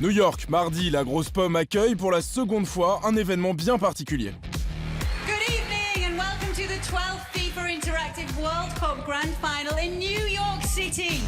New York, mardi, la grosse pomme accueille pour la seconde fois un événement bien particulier. Good evening and welcome to the 12th FIFA Interactive World Cup Grand Final in New York City.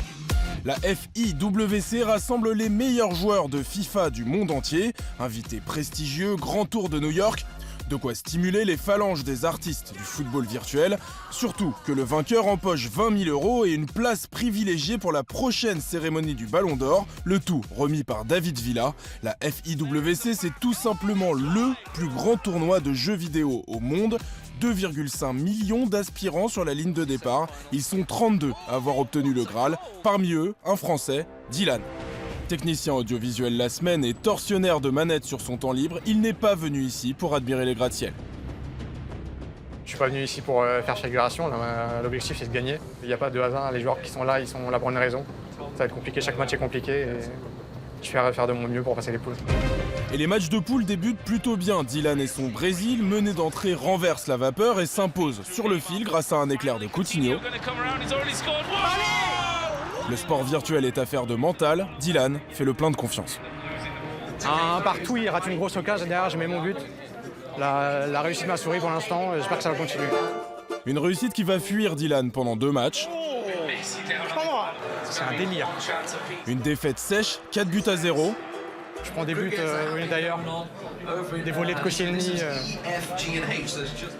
La FIWC rassemble les meilleurs joueurs de FIFA du monde entier. Invités prestigieux, grand tour de New York. De quoi stimuler les phalanges des artistes du football virtuel. Surtout que le vainqueur empoche 20 000 € et une place privilégiée pour la prochaine cérémonie du Ballon d'Or. Le tout remis par David Villa. La FIWC, c'est tout simplement le plus grand tournoi de jeux vidéo au monde. 2,5 millions d'aspirants sur la ligne de départ. Ils sont 32 à avoir obtenu le Graal. Parmi eux, un Français, Dylan. Technicien audiovisuel la semaine et tortionnaire de manettes sur son temps libre, il n'est pas venu ici pour admirer les gratte-ciel. Je suis pas venu ici pour faire figuration, l'objectif c'est de gagner. Il n'y a pas de hasard, les joueurs qui sont là, ils sont là pour une raison. Ça va être compliqué, chaque match est compliqué et je vais faire de mon mieux pour passer les poules. Et les matchs de poule débutent plutôt bien. Dylan et son Brésil, menés d'entrée, renversent la vapeur et s'imposent sur le fil grâce à un éclair de Coutinho. Le sport virtuel est affaire de mental, Dylan fait le plein de confiance. Un partout, il rate une grosse occasion, derrière je mets mon but. La réussite m'a souri pour l'instant, j'espère que ça va continuer. Une réussite qui va fuir Dylan pendant 2 matchs. C'est un délire. Une défaite sèche, 4-0. Je prends des buts d'ailleurs, des volets de Koscielny.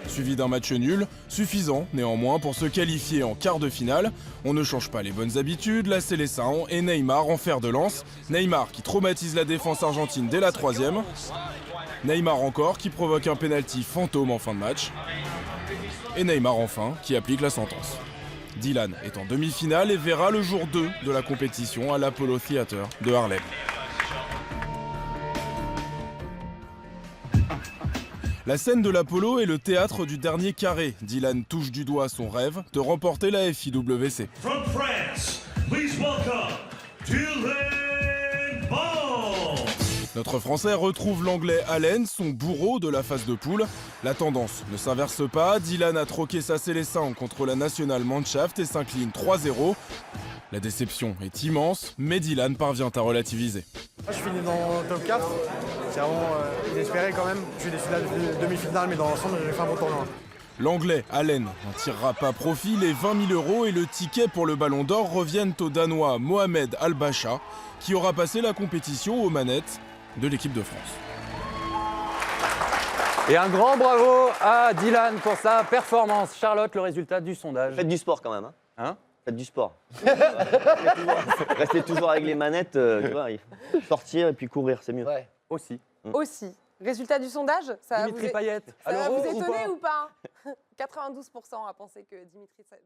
Suivi d'un match nul, suffisant néanmoins pour se qualifier en quart de finale. On ne change pas les bonnes habitudes, la Seleção et Neymar en fer de lance. Neymar qui traumatise la défense argentine dès la 3e. Neymar encore qui provoque un pénalty fantôme en fin de match. Et Neymar enfin qui applique la sentence. Dylan est en demi-finale et verra le jour 2 de la compétition à l'Apollo Theater de Harlem. La scène de l'Apollo est le théâtre du dernier carré. Dylan touche du doigt son rêve de remporter la FIWC. From France, please welcome Dylan Ball. Notre Français retrouve l'Anglais Allen, son bourreau de la phase de poule. La tendance ne s'inverse pas. Dylan a troqué sa Seleção contre la nationale Mannschaft et s'incline 3-0. La déception est immense, mais Dylan parvient à relativiser. Je finis dans le top 4, c'est vraiment inespéré quand même. Je suis déçu de la demi-finale, mais dans l'ensemble, j'ai fait un bon tournoi. L'Anglais Allen n'en tirera pas profit. Les 20 000 € et le ticket pour le Ballon d'Or reviennent au Danois Mohamed Al-Bacha, qui aura passé la compétition aux manettes de l'équipe de France. Et un grand bravo à Dylan pour sa performance. Charlotte, le résultat du sondage. Faites du sport quand même. Hein ? Faites du sport. Restez toujours avec les manettes, tu vois, sortir et puis courir, c'est mieux. Ouais, aussi. Aussi. Résultat du sondage, ça va Dimitri vous, Payet, à ça va l'euro vous ou étonner pas ou pas 92% à penser que Dimitri Payet